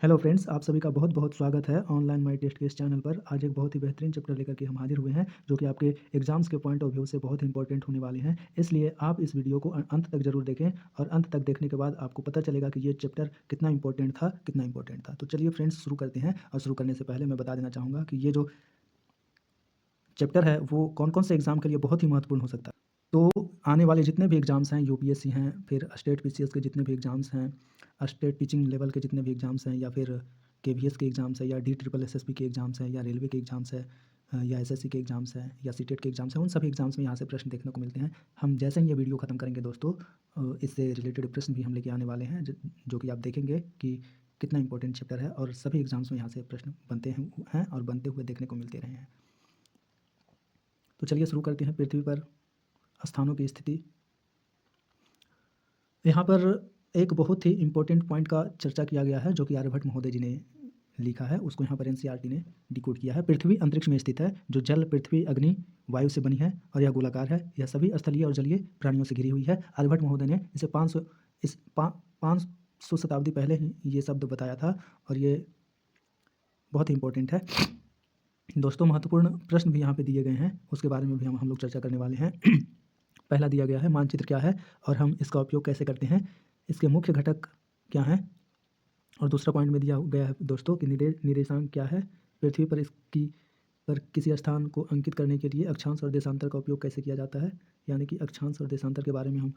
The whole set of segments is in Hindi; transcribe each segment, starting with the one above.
हेलो फ्रेंड्स, आप सभी का बहुत बहुत स्वागत है ऑनलाइन माई टेस्ट के इस चैनल पर। आज एक बहुत ही बेहतरीन चैप्टर लेकर के हम हाजिर हुए हैं, जो कि आपके एग्जाम्स के पॉइंट ऑफ व्यू से बहुत ही इंपॉर्टेंट होने वाले हैं। इसलिए आप इस वीडियो को अंत तक जरूर देखें, और अंत तक देखने के बाद आपको पता चलेगा कि ये चैप्टर कितना इंपॉर्टेंट था। तो चलिए फ्रेंड्स, शुरू करते हैं। और शुरू करने से पहले मैं बता देना चाहूँगा कि ये जो चैप्टर है वो कौन कौन से एग्जाम के लिए बहुत ही महत्वपूर्ण हो सकता है। तो आने वाले जितने भी एग्ज़ाम्स हैं, यूपीएससी हैं, फिर स्टेट पीसीएस के जितने भी एग्ज़ाम्स हैं, स्टेट टीचिंग लेवल के जितने भी एग्ज़ाम्स हैं, या फिर केवीएस के एग्ज़ाम्स हैं, या डी ट्रिपल एसएसबी के एग्ज़ाम्स हैं, या रेलवे के एग्ज़ाम्स हैं, या एसएससी के एग्ज़ाम्स हैं, या सीटेट के एग्ज़ाम्स हैं, उन सभी एग्ज़ाम्स में यहाँ से प्रश्न देखने को मिलते हैं। हम जैसे ही ये वीडियो ख़त्म करेंगे दोस्तों, इससे रिलेटेड प्रश्न भी हम लेके आने वाले हैं, जो कि आप देखेंगे कि कितना इंपॉर्टेंट चैप्टर है, और सभी एग्ज़ाम्स में यहाँ से प्रश्न बनते हैं और बनते हुए देखने को मिलते रहे हैं। तो चलिए शुरू करते हैं। पृथ्वी पर स्थानों की स्थिति। यहाँ पर एक बहुत ही इम्पोर्टेंट पॉइंट का चर्चा किया गया है, जो कि आर्यभट्ट महोदय जी ने लिखा है। उसको यहाँ पर एनसीईआरटी ने डिकोड किया है। पृथ्वी अंतरिक्ष में स्थित है, जो जल, पृथ्वी, अग्नि, वायु से बनी है, और यह गोलाकार है। यह सभी स्थलीय और जलीय प्राणियों से घिरी हुई है। आर्यभट्ट महोदय ने इसे 500 शताब्दी पहले ही ये शब्द बताया था, और ये बहुत ही इंपॉर्टेंट है दोस्तों। महत्वपूर्ण प्रश्न भी यहाँ पे दिए गए हैं, उसके बारे में भी हम लोग चर्चा करने वाले हैं। पहला दिया गया है, मानचित्र क्या है और हम इसका उपयोग कैसे करते हैं, इसके मुख्य घटक क्या हैं। और दूसरा पॉइंट में दिया गया है दोस्तों कि निर्देशांक क्या है। पृथ्वी पर किसी स्थान को अंकित करने के लिए अक्षांश और देशांतर का उपयोग कैसे किया जाता है, यानी कि अक्षांश और देशांतर के बारे में हम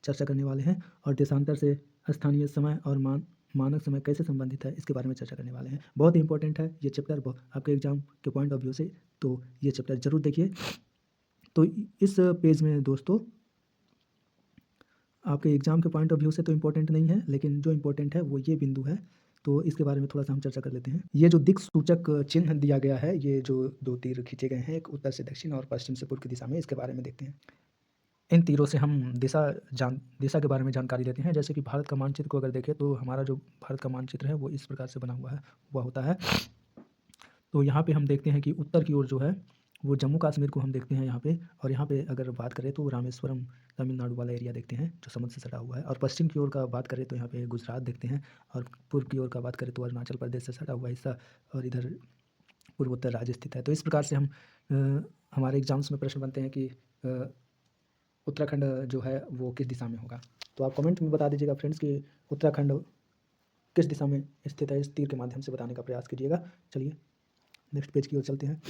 चर्चा करने वाले हैं। और देशांतर से स्थानीय समय और मानक समय कैसे संबंधित है, इसके बारे में चर्चा करने वाले हैं। बहुत ही इंपॉर्टेंट है ये चैप्टर आपके एग्जाम के पॉइंट ऑफ व्यू से, तो ये चैप्टर जरूर देखिए। तो इस पेज में दोस्तों आपके एग्जाम के पॉइंट ऑफ व्यू से तो इम्पोर्टेंट नहीं है, लेकिन जो इम्पोर्टेंट है वो ये बिंदु है। तो इसके बारे में थोड़ा सा हम चर्चा कर लेते हैं। ये जो दिक् सूचक चिन्ह दिया गया है, ये जो दो तीर खींचे गए हैं, एक उत्तर से दक्षिण और पश्चिम से पूर्व की दिशा में, इसके बारे में देखते हैं। इन तीरों से हम दिशा के बारे में जानकारी लेते हैं। जैसे कि भारत का मानचित्र को अगर देखें, तो हमारा जो भारत का मानचित्र है वो इस प्रकार से बना हुआ होता है। तो यहाँ पे हम देखते हैं कि उत्तर की ओर जो है वो जम्मू कश्मीर को हम देखते हैं यहाँ पे, और यहाँ पे अगर बात करें तो रामेश्वरम तमिलनाडु वाला एरिया देखते हैं जो समुद्र से सटा हुआ है। और पश्चिम की ओर का बात करें तो यहाँ पे गुजरात देखते हैं, और पूर्व की ओर का बात करें तो अरुणाचल प्रदेश से सटा हुआ हिस्सा, और इधर पूर्वोत्तर राज्य स्थित है। तो इस प्रकार से हम हमारे एग्जाम्स में प्रश्न बनते हैं कि उत्तराखंड जो है वो किस दिशा में होगा। तो आप कमेंट में बता दीजिएगा फ्रेंड्स कि उत्तराखंड किस दिशा में स्थित है, इस तीर के माध्यम से बताने का प्रयास कीजिएगा। चलिए नेक्स्ट पेज की ओर चलते हैं।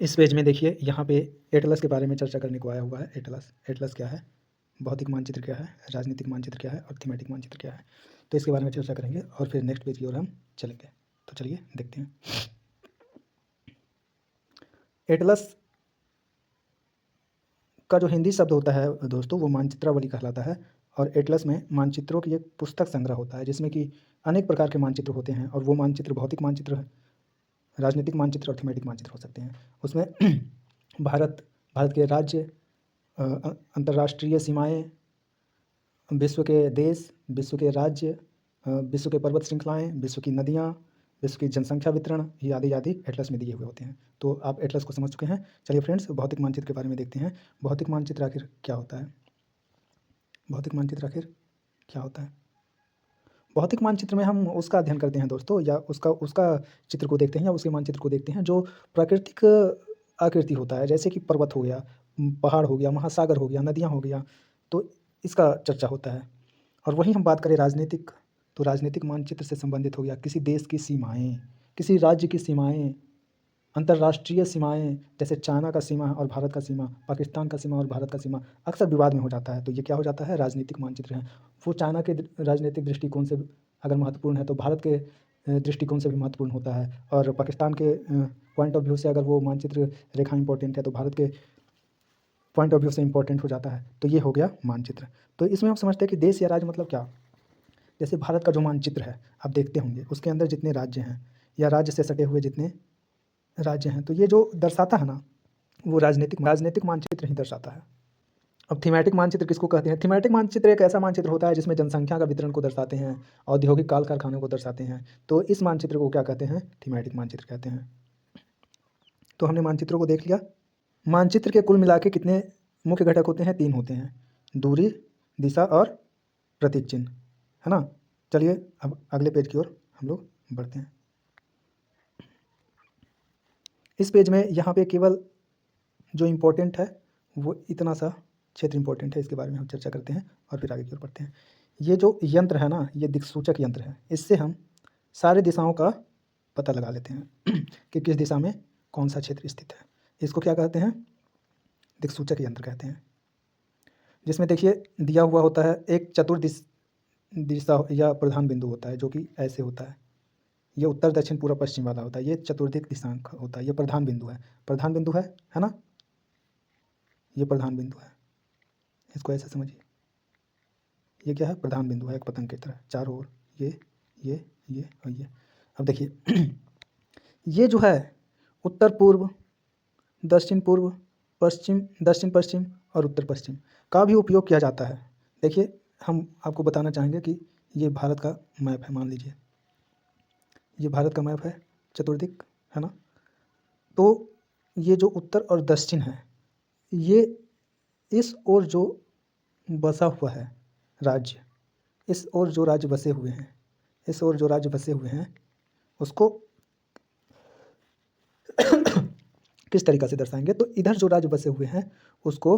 इस पेज में देखिए, यहाँ पे एटलस के बारे में चर्चा करने को आया हुआ है। एटलस क्या है, भौतिक मानचित्र क्या है, राजनीतिक मानचित्र क्या है, और थीमेटिक मानचित्र क्या है। तो इसके बारे में चर्चा करेंगे, और फिर नेक्स्ट पेज की ओर हम चलेंगे। तो चलिए देखते हैं। एटलस का जो हिंदी शब्द होता है दोस्तों, वो मानचित्रावली कहलाता है। और एटलस में मानचित्रों की एक पुस्तक संग्रह होता है, जिसमें कि अनेक प्रकार के मानचित्र होते हैं। और वो मानचित्र भौतिक मानचित्र, राजनीतिक मानचित्र और थीमेटिक मानचित्र हो सकते हैं। उसमें भारत के राज्य, अंतर्राष्ट्रीय सीमाएं, विश्व के देश, विश्व के राज्य, विश्व के पर्वत श्रृंखलाएं, विश्व की नदियाँ, विश्व की जनसंख्या वितरण, ये आदि आदि एटलस में दिए हुए होते हैं। तो आप एटलस को समझ चुके हैं। चलिए फ्रेंड्स, भौतिक मानचित्र के बारे में देखते हैं। भौतिक मानचित्र आखिर क्या होता है। भौतिक मानचित्र आखिर क्या होता है। भौतिक मानचित्र में हम उसका अध्ययन करते हैं दोस्तों, या उसका चित्र को देखते हैं, या उसके मानचित्र को देखते हैं जो प्राकृतिक आकृति होता है। जैसे कि पर्वत हो गया, पहाड़ हो गया, महासागर हो गया, नदियाँ हो गया, तो इसका चर्चा होता है। और वहीं हम बात करें राजनीतिक, तो राजनीतिक मानचित्र से संबंधित हो गया किसी देश की सीमाएं, किसी राज्य की सीमाएं, अंतर्राष्ट्रीय सीमाएं, जैसे चाइना का सीमा और भारत का सीमा, पाकिस्तान का सीमा और भारत का सीमा अक्सर विवाद में हो जाता है। तो ये क्या हो जाता है, राजनीतिक मानचित्र है। वो चाइना के राजनीतिक दृष्टिकोण से अगर महत्वपूर्ण है, तो भारत के दृष्टिकोण से भी महत्वपूर्ण होता है। और पाकिस्तान के पॉइंट ऑफ व्यू से अगर वो मानचित्र रेखा इंपॉर्टेंट है, तो भारत के पॉइंट ऑफ व्यू से इंपॉर्टेंट हो जाता है। तो ये हो गया मानचित्र। तो इसमें हम समझते हैं कि देश या राज्य मतलब क्या। जैसे भारत का जो मानचित्र है आप देखते होंगे, उसके अंदर जितने राज्य हैं, या राज्य से सटे हुए जितने राज्य हैं, तो ये जो दर्शाता है ना, वो राजनीतिक मानचित्र ही दर्शाता है। अब थीमेटिक मानचित्र किसको कहते हैं। थीमेटिक मानचित्र एक ऐसा मानचित्र होता है जिसमें जनसंख्या का वितरण को दर्शाते हैं, औद्योगिक काल कारखानों को दर्शाते हैं। तो इस मानचित्र को क्या कहते हैं, थीमेटिक मानचित्र कहते हैं। तो हमने मानचित्रों को देख लिया। मानचित्र के कुल मिला के कितने मुख्य घटक होते हैं, 3 होते हैं, दूरी, दिशा और प्रतीक चिन्ह, है ना। चलिए अब अगले पेज की ओर हम लोग बढ़ते हैं। इस पेज में यहाँ पे केवल जो इम्पोर्टेंट है वो इतना सा क्षेत्र इम्पोर्टेंट है, इसके बारे में हम चर्चा करते हैं और फिर आगे की ओर बढ़ते हैं। ये जो यंत्र है ना, ये दिक्सूचक यंत्र है। इससे हम सारे दिशाओं का पता लगा लेते हैं कि किस दिशा में कौन सा क्षेत्र स्थित है। इसको क्या कहते हैं? दिक्सूचक यंत्र कहते हैं। जिसमें देखिए दिया हुआ होता है एक दिशा या प्रधान बिंदु होता है, जो कि ऐसे होता है। ये उत्तर दक्षिण पूर्व पश्चिम वाला होता है। ये चतुर्दिक दिशांक होता है। ये प्रधान बिंदु है। प्रधान बिंदु है ना? ये प्रधान बिंदु है। इसको ऐसे समझिए। ये क्या है? प्रधान बिंदु है, एक पतंग की तरह चारों ओर ये और ये। अब देखिए ये जो है उत्तर पूर्व, दक्षिण पूर्व, पश्चिम, दक्षिण पश्चिम और उत्तर पश्चिम का भी उपयोग किया जाता है। देखिए हम आपको बताना चाहेंगे कि ये भारत का मैप है, मान लीजिए ये भारत का मैप है, चतुर्दिक है ना। तो ये जो उत्तर और दक्षिण है, ये इस ओर जो बसा हुआ है राज्य, इस ओर जो राज्य बसे हुए हैं, इस ओर जो राज्य बसे हुए हैं उसको किस तरीक़ा से दर्शाएंगे? तो इधर जो राज्य बसे हुए हैं उसको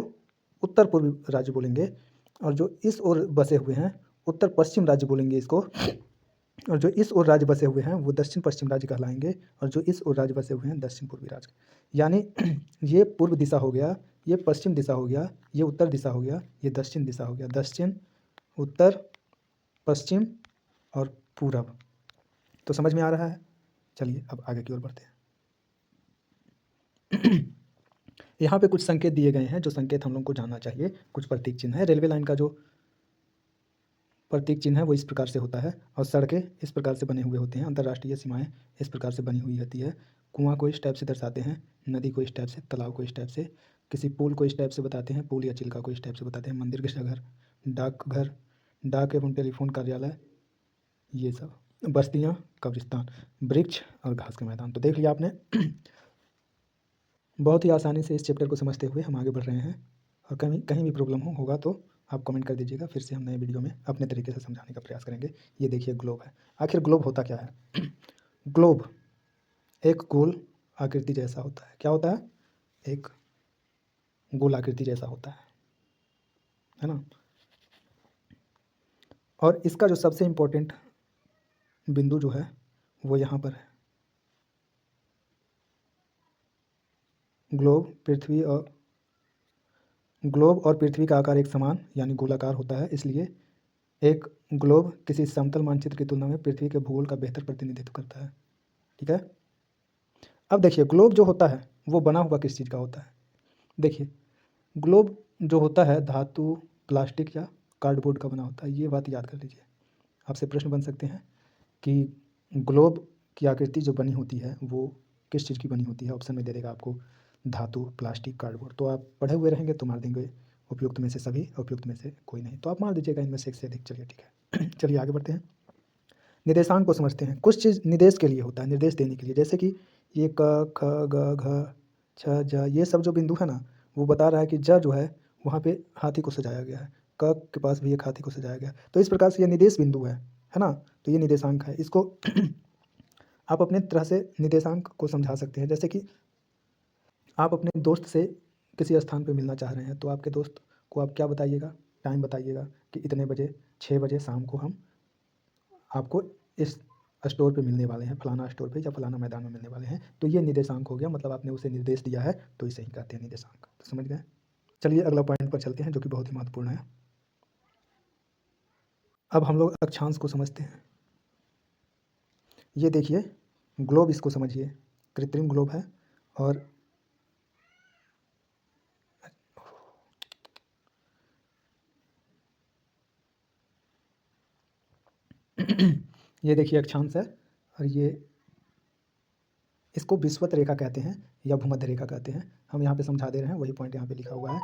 उत्तर पूर्वी राज्य बोलेंगे, और जो इस ओर बसे हुए हैं उत्तर पश्चिम राज्य बोलेंगे इसको, और जो इस ओर राज्य बसे हुए हैं वो दक्षिण पश्चिम राज्य कहलाएंगे, और जो इस ओर राज्य बसे हुए हैं दक्षिण पूर्वी राज्य। यानी ये पूर्व दिशा हो गया, ये पश्चिम दिशा हो गया, ये उत्तर दिशा हो गया, ये दक्षिण दिशा हो गया। दक्षिण, उत्तर, पश्चिम और पूरब। तो समझ में आ रहा है? चलिए अब आगे की ओर बढ़ते हैं। यहाँ पे कुछ संकेत दिए गए हैं, जो संकेत हम लोग को जानना चाहिए। कुछ प्रतीक चिन्ह है। रेलवे लाइन का जो प्रतीक चिन्ह है वो इस प्रकार से होता है, और सड़कें इस प्रकार से बने हुए होते हैं। अंतर्राष्ट्रीय सीमाएं इस प्रकार से बनी हुई होती है। कुआं को इस टाइप से दर्शाते हैं, नदी को इस टाइप से, तालाब को इस टाइप से, किसी पुल को इस टाइप से बताते हैं, पुल या चिल्का को इस टाइप से बताते हैं, मंदिर, गिरजाघर, डाकघर, डाक एवं टेलीफोन कार्यालय, ये सब, बस्तियाँ, कब्रिस्तान, वृक्ष और घास के मैदान। तो देख लिया आपने। बहुत ही आसानी से इस चैप्टर को समझते हुए हम आगे बढ़ रहे हैं, और कहीं कहीं भी प्रॉब्लम होगा तो आप कमेंट कर दीजिएगा, फिर से हम नए वीडियो में अपने तरीके से समझाने का प्रयास करेंगे। ये देखिए ग्लोब है। आखिर ग्लोब होता क्या है? ग्लोब एक गोल आकृति जैसा होता है। क्या होता है? एक गोल आकृति जैसा होता है ना। और इसका जो सबसे इम्पोर्टेंट बिंदु जो है वो यहाँ पर है। ग्लोब और पृथ्वी का आकार एक समान यानी गोलाकार होता है, इसलिए एक ग्लोब किसी समतल मानचित्र की तुलना में पृथ्वी के भूगोल का बेहतर प्रतिनिधित्व करता है। ठीक है। अब देखिए ग्लोब जो होता है वो बना हुआ किस चीज़ का होता है? देखिए ग्लोब जो होता है धातु, प्लास्टिक या कार्डबोर्ड का बना होता है। ये बात याद कर लीजिए। आपसे प्रश्न बन सकते हैं कि ग्लोब की आकृति जो बनी होती है वो किस चीज़ की बनी होती है? ऑप्शन में दे देगा आपको धातु, प्लास्टिक, कार्डबोर्ड। तो आप पढ़े हुए रहेंगे तो मार देंगे उपयुक्त में से सभी, उपयुक्त में से कोई नहीं। तो आप मार दीजिएगा इनमें से एक से अधिक। चलिए ठीक है। चलिए आगे बढ़ते हैं। निर्देशांक को समझते हैं। कुछ चीज़ निर्देश के लिए होता है, निर्देश देने के लिए। जैसे कि ये क, ख, ग, घ, छ, ज, ये सब जो बिंदु है ना, वो बता रहा है कि ज जो है वहाँ पे हाथी को सजाया गया है, क के पास भी एक हाथी को सजाया गया है। तो इस प्रकार से ये निर्देश बिंदु है ना। तो ये निर्देशांक है। इसको आप अपने तरह से निर्देशांक को समझा सकते हैं। जैसे कि आप अपने दोस्त से किसी स्थान पे मिलना चाह रहे हैं, तो आपके दोस्त को आप क्या बताइएगा? टाइम बताइएगा कि इतने बजे, 6 बजे शाम को हम आपको इस स्टोर पे मिलने वाले हैं, फलाना स्टोर पे या फलाना मैदान में मिलने वाले हैं। तो ये निर्देशांक हो गया, मतलब आपने उसे निर्देश दिया है, तो इसे ही कहते हैं निर्देशांक। तो समझ गए? चलिए अगला पॉइंट पर चलते हैं, जो कि बहुत ही महत्वपूर्ण है। अब हम लोग अक्षांश को समझते हैं। ये देखिए ग्लोब, इसको समझिए, कृत्रिम ग्लोब है। और ये देखिए अक्षांश है, और ये इसको विषुवत रेखा कहते हैं या भूमध्य रेखा कहते हैं। हम यहाँ पे समझा दे रहे हैं, वही पॉइंट यहाँ पे लिखा हुआ है।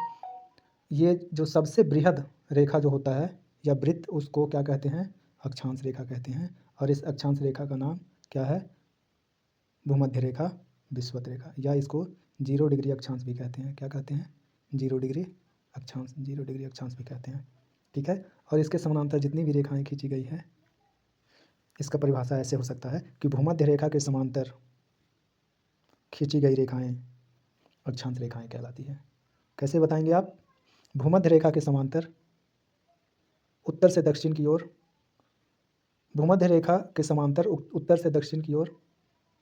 ये जो सबसे बृहद रेखा जो होता है या वृत्त, उसको क्या कहते हैं? अक्षांश रेखा कहते हैं। और इस अक्षांश रेखा का नाम क्या है? भूमध्य रेखा, विषुवत रेखा, या इसको 0 डिग्री अक्षांश भी कहते हैं। क्या कहते हैं? 0 डिग्री अक्षांश, 0 डिग्री अक्षांश भी कहते हैं। ठीक है। और इसके समानांतर जितनी भी रेखाएं खींची गई है, इसका परिभाषा ऐसे हो सकता है कि भूमध्य रेखा के समांतर खींची गई रेखाएं अक्षांश रेखाएं कहलाती हैं। कैसे बताएंगे आप? भूमध्य रेखा के समांतर उत्तर से दक्षिण की ओर, भूमध्य रेखा के समांतर उत्तर से दक्षिण की ओर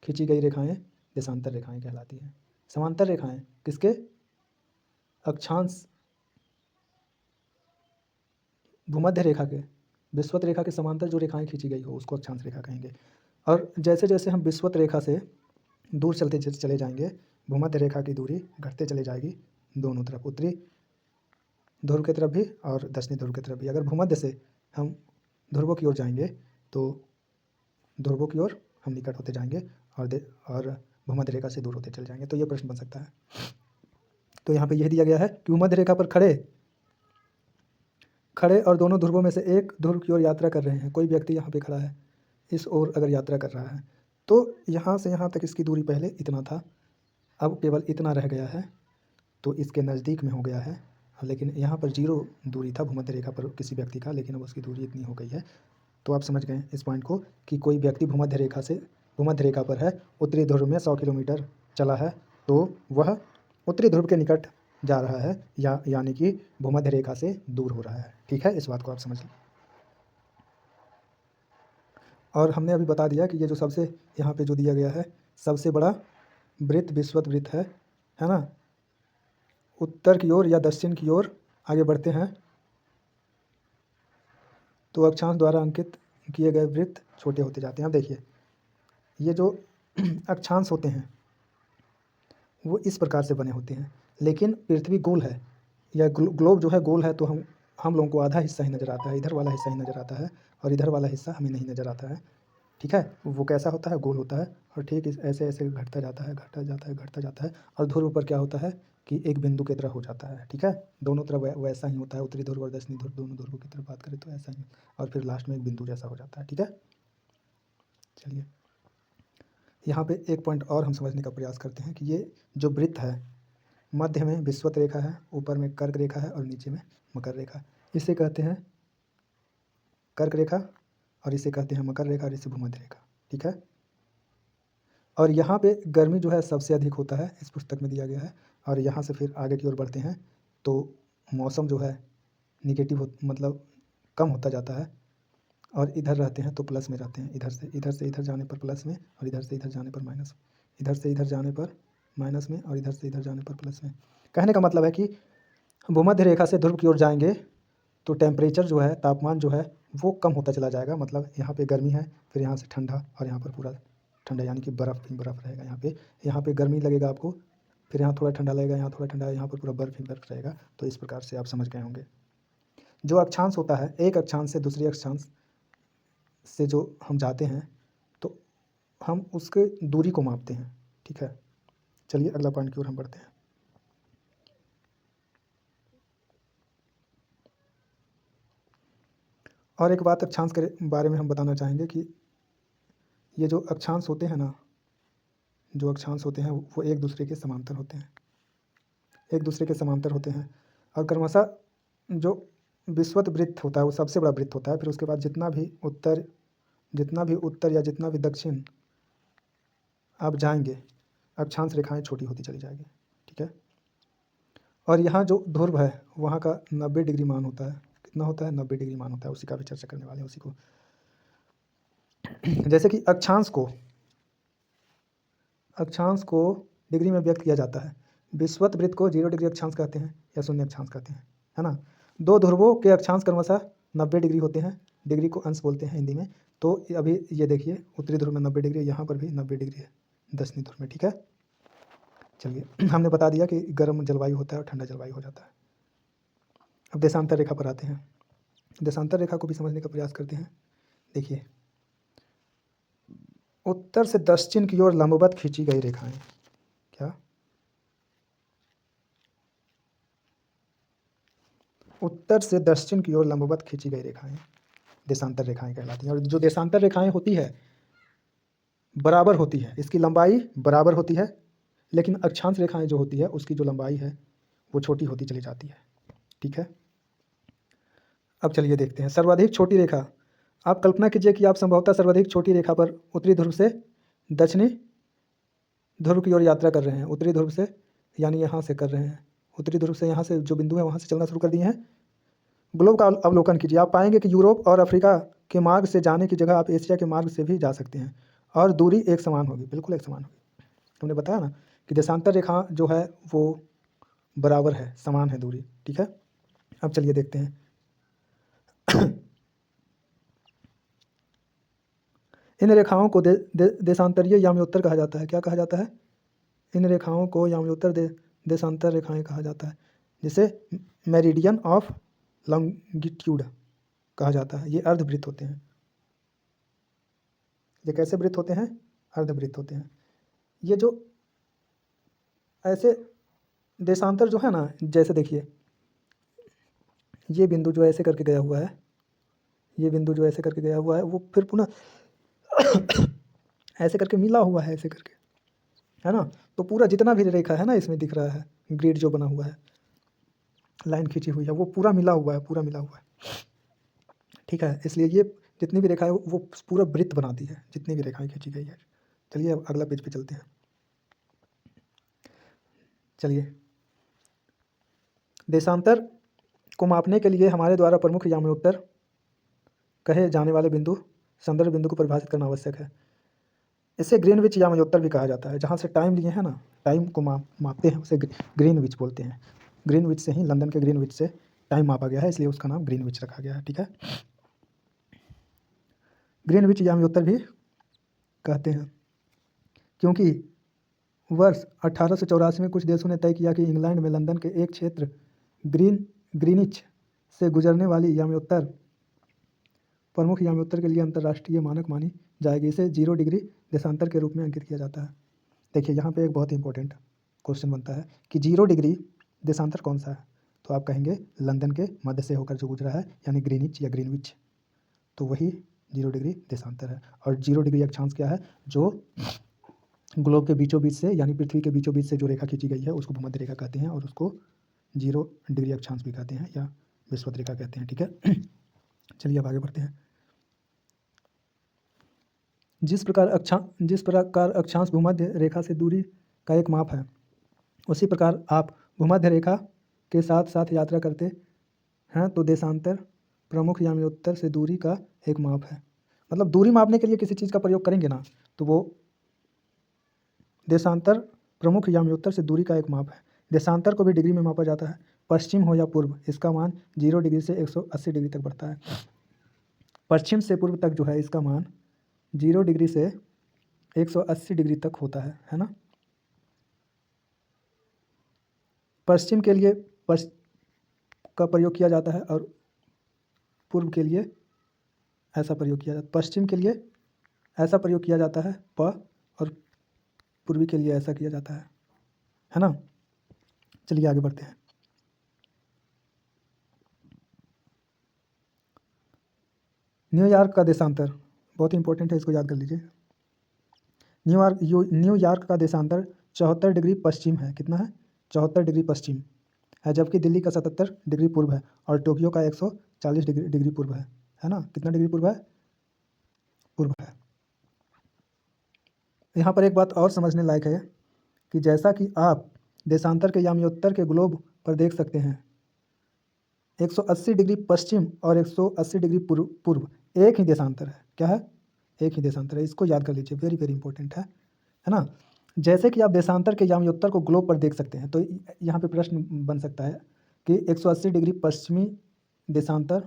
खींची गई रेखाएं देशांतर रेखाएं कहलाती हैं। समांतर रेखाएं किसके? अक्षांश, भूमध्य रेखा के, विषुवत रेखा के समांतर जो रेखाएं खींची गई हो उसको अक्षांश रेखा कहेंगे। और जैसे जैसे हम विषुवत रेखा से दूर चलते चले जाएंगे, भूमध्य रेखा की दूरी घटते चले जाएगी दोनों तरफ, उत्तरी ध्रुव की तरफ भी और दक्षिणी ध्रुव की तरफ भी। अगर भूमध्य से हम ध्रुवों की ओर जाएंगे तो ध्रुवों की ओर हम निकट होते जाएंगे और भूमध्य रेखा से दूर होते चले जाएंगे। तो ये प्रश्न बन सकता है। तो यहाँ पे यह दिया गया है कि भूमध्य रेखा पर खड़े और दोनों ध्रुवों में से एक ध्रुव की ओर यात्रा कर रहे हैं। कोई व्यक्ति यहाँ पे खड़ा है, इस ओर अगर यात्रा कर रहा है तो यहाँ से यहाँ तक इसकी दूरी पहले इतना था, अब केवल इतना रह गया है, तो इसके नज़दीक में हो गया है। लेकिन यहाँ पर 0 दूरी था भूमध्य रेखा पर किसी व्यक्ति का, लेकिन अब उसकी दूरी इतनी हो गई है। तो आप समझ गए इस पॉइंट को कि कोई व्यक्ति भूमध्य रेखा पर है, उत्तरी ध्रुव में 100 किलोमीटर चला है, तो वह उत्तरी ध्रुव के निकट जा रहा है, यानी कि भूमध्य रेखा से दूर हो रहा है। ठीक है, इस बात को आप समझ लें। और हमने अभी बता दिया कि ये जो सबसे यहाँ पे जो दिया गया है, सबसे बड़ा वृत्त विषुवत वृत्त है ना। उत्तर की ओर या दक्षिण की ओर आगे बढ़ते हैं तो अक्षांश द्वारा अंकित किए गए वृत्त छोटे होते जाते हैं। अब देखिए, ये जो अक्षांश होते हैं वो इस प्रकार से बने होते हैं, लेकिन पृथ्वी गोल है या ग्लोब जो है गोल है, तो हम लोगों को आधा हिस्सा ही नज़र आता है, इधर वाला हिस्सा ही नज़र आता है और इधर वाला हिस्सा हमें नहीं नज़र आता है। ठीक है, वो कैसा होता है? गोल होता है। और ठीक ऐसे ऐसे घटता जाता है, घटता जाता है, घटता जाता है, और ध्रुव पर क्या होता है कि एक बिंदु की तरह हो जाता है। ठीक है, दोनों तरफ वैसा ही होता है, उत्तरी ध्रुव और दक्षिणी ध्रुव दोनों ध्रुवों की तरफ बात करें तो ऐसा ही, और फिर लास्ट में एक बिंदु जैसा हो जाता है। ठीक है, चलिए यहाँ पे एक पॉइंट और हम समझने का प्रयास करते हैं कि ये जो वृत्त है, मध्य में विषुवत रेखा है, ऊपर में कर्क रेखा है और नीचे में मकर रेखा, इसे कहते हैं कर्क रेखा और इसे कहते हैं मकर रेखा और इसे भूमध्य रेखा। ठीक है, और यहाँ पे गर्मी जो है सबसे अधिक होता है, इस पुस्तक में दिया गया है। और यहाँ से फिर आगे की ओर बढ़ते हैं तो मौसम जो है निगेटिव मतलब कम होता जाता है, और इधर रहते हैं तो प्लस में रहते हैं, इधर से इधर जाने पर प्लस में, और इधर से इधर जाने पर माइनस में, इधर से इधर जाने पर माइनस में, और इधर से इधर जाने पर प्लस में। कहने का मतलब है कि भूमध्य रेखा से ध्रुव की ओर जाएंगे तो टेम्परेचर जो है, तापमान जो है वो कम होता चला जाएगा। मतलब यहाँ पे गर्मी है, फिर यहाँ से ठंडा, और यहाँ पर पूरा ठंडा, यानी कि बर्फ़ ही बर्फ़ रहेगा। यहाँ पे गर्मी लगेगा आपको, फिर यहाँ थोड़ा ठंडा लगेगा, यहाँ थोड़ा ठंडा, यहाँ पर पूरा बर्फ़ ही बर्फ़ रहेगा। तो इस प्रकार से आप समझ गए होंगे। जो अक्षांश होता है, एक अक्षांश से दूसरे अक्षांश से जो हम जाते हैं तो हम उसके दूरी को मापते हैं। ठीक है, चलिए अगला पॉइंट की ओर हम बढ़ते हैं। और एक बात अक्षांश के बारे में हम बताना चाहेंगे कि ये जो अक्षांश होते हैं ना, जो अक्षांश होते हैं वो एक दूसरे के समांतर होते हैं, एक दूसरे के समांतर होते हैं। और क्रमशः जो विषुवत वृत्त होता है वो सबसे बड़ा वृत्त होता है। फिर उसके बाद जितना भी उत्तर या जितना भी दक्षिण आप जाएंगे, अक्षांश रेखाएं छोटी होती चली जाएगी। ठीक है, और यहाँ जो ध्रुव है वहाँ का 90 डिग्री मान होता है। कितना होता है? 90 डिग्री मान होता है। उसी का भी चर्चा करने वाले हैं, उसी को। जैसे कि अक्षांश को डिग्री में व्यक्त किया जाता है। विषुवत वृत्त को 0 डिग्री अक्षांश कहते हैं या शून्य अक्षांश कहते हैं, है ना। दो ध्रुवों के अक्षांश क्रमशः 90 डिग्री होते हैं। डिग्री को अंश बोलते हैं हिंदी में। तो अभी ये देखिए, उत्तरी ध्रुव में 90 डिग्री, यहाँ पर भी 90 डिग्री है दक्षिणी ध्रुव में। ठीक है, चलिए हमने बता दिया कि गर्म जलवायु होता है और ठंडा जलवायु हो जाता है। अब देशांतर रेखा पर आते हैं। देशांतर रेखा को भी समझने का प्रयास करते हैं। देखिए, उत्तर से दक्षिण की ओर लंबवत खींची गई रेखाएं, क्या उत्तर से दक्षिण की ओर लंबवत खींची गई रेखाएं देशांतर रेखाएं कहलाती हैं। और जो देशांतर रेखाएं होती है बराबर होती है, इसकी लंबाई बराबर होती है, लेकिन अक्षांश रेखाएं जो होती है उसकी जो लंबाई है वो छोटी होती चली जाती है। ठीक है, अब चलिए देखते हैं। सर्वाधिक छोटी रेखा आप कल्पना कीजिए कि आप संभवतः सर्वाधिक छोटी रेखा पर उत्तरी ध्रुव से दक्षिणी ध्रुव की ओर यात्रा कर रहे हैं। उत्तरी ध्रुव से यानी यहाँ से कर रहे हैं, उत्तरी ध्रुव से यहाँ से जो बिंदु है वहाँ से चलना शुरू कर दिए हैं। ग्लोब का अवलोकन कीजिए, आप पाएंगे कि यूरोप और अफ्रीका के मार्ग से जाने की जगह आप एशिया के मार्ग से भी जा सकते हैं और दूरी एक समान होगी, बिल्कुल एक समान होगी। हमने बताया ना कि देशांतर रेखा जो है वो बराबर है, समान है दूरी, ठीक है। अब चलिए देखते हैं इन रेखाओं को देशांतरीय याम्योत्तर कहा जाता है। क्या कहा जाता है? इन रेखाओं को याम्योत्तर देशांतर रेखाएं कहा जाता है, जिसे मेरिडियन ऑफ लॉन्गिट्यूड कहा जाता है। ये अर्धवृत्त होते हैं। ये कैसे वृत्त होते हैं? अर्धवृत्त होते हैं। ये जो ऐसे देशांतर जो है ना, जैसे देखिए ये बिंदु जो ऐसे करके गया हुआ है, ये बिंदु जो ऐसे करके गया हुआ है वो फिर पुनः ऐसे करके मिला हुआ है, ऐसे करके, है ना। तो पूरा जितना भी रेखा है ना इसमें दिख रहा है, ग्रिड जो बना हुआ है, लाइन खींची हुई है, वो पूरा मिला हुआ है, पूरा मिला हुआ है, ठीक है। इसलिए ये जितनी भी रेखा है वो पूरा वृत्त बनाती है, जितनी भी रेखाएं खींची गई है। चलिए अब अगला पेज पे चलते हैं। चलिए, देशांतर को मापने के लिए हमारे द्वारा प्रमुख याम्योत्तर कहे जाने वाले बिंदु, संदर्भ बिंदु को परिभाषित करना आवश्यक है। इसे ग्रीनविच याम्योत्तर भी कहा जाता है। जहाँ से टाइम लिए हैं ना, टाइम को मापते हैं, उसे ग्रीनविच बोलते हैं। ग्रीनविच से ही, लंदन के ग्रीनविच से टाइम मापा गया है, इसलिए उसका नाम ग्रीनविच रखा गया है, ठीक है। ग्रीनविच याम्योत्तर भी कहते हैं क्योंकि वर्ष 1884 में कुछ देशों ने तय किया कि इंग्लैंड में लंदन के एक क्षेत्र ग्रीनिच से गुजरने वाली याम्योत्तर प्रमुख याम्योत्तर के लिए अंतर्राष्ट्रीय मानक मानी जाएगी। इसे 0 डिग्री देशांतर के रूप में अंकित किया जाता है। देखिए यहाँ पे एक बहुत इंपॉर्टेंट क्वेश्चन बनता है कि 0 डिग्री देशांतर कौन सा है? तो आप कहेंगे लंदन के मध्य से होकर जो गुजरा है, यानी ग्रीनिच या ग्रीनविच, तो वही 0 डिग्री देशांतर है। और 0 डिग्री अक्षांश क्या है? जो ग्लोब के बीचों बीच से, यानी पृथ्वी के बीचों बीच से जो रेखा खींची गई है उसको भूमध्य रेखा कहते हैं, और उसको 0 डिग्री अक्षांश भी कहते हैं या विषुवत रेखा कहते हैं, ठीक है। चलिए अब आगे बढ़ते हैं। जिस प्रकार अक्षांश भूमध्य रेखा से दूरी का एक माप है, उसी प्रकार आप भूमध्य रेखा के साथ साथ यात्रा करते हैं तो देशांतर प्रमुख याम्योत्तर से दूरी का एक माप है। मतलब दूरी मापने के लिए किसी चीज़ का प्रयोग करेंगे ना, तो वो देशांतर प्रमुख याम्योत्तर से दूरी का एक माप है। देशांतर को भी डिग्री में मापा जाता है। पश्चिम हो या पूर्व, इसका मान 0 डिग्री से 180 डिग्री तक बढ़ता है। पश्चिम से पूर्व तक जो है इसका मान 0 डिग्री से 180 डिग्री तक होता है ना। पश्चिम के लिए का प्रयोग किया जाता है और पूर्व के लिए ऐसा प्रयोग किया जाता है। पश्चिम के लिए ऐसा प्रयोग किया जाता है प, और पूर्वी के लिए ऐसा किया जाता है ना। चलिए आगे बढ़ते हैं। न्यूयॉर्क का देशांतर बहुत इंपॉर्टेंट है, इसको याद कर लीजिए। न्यूयॉर्क का देशांतर 74 डिग्री पश्चिम है। कितना है? 74 डिग्री पश्चिम है, जबकि दिल्ली का 77 डिग्री पूर्व है और टोक्यो का 140 डिग्री पूर्व है ना। कितना डिग्री पूर्व है? पूर्व है। यहाँ पर एक बात और समझने लायक है कि जैसा कि आप देशांतर के याम्योत्तर के ग्लोब पर देख सकते हैं, 180 डिग्री पश्चिम और 180 डिग्री पूर्व एक ही देशांतर है। क्या है? एक ही देशांतर है। इसको याद कर लीजिए, वेरी वेरी इंपॉर्टेंट है ना। जैसे कि आप देशांतर के याम्योत्तर को ग्लोब पर देख सकते हैं, तो यहाँ पे प्रश्न बन सकता है कि 180 डिग्री पश्चिमी देशांतर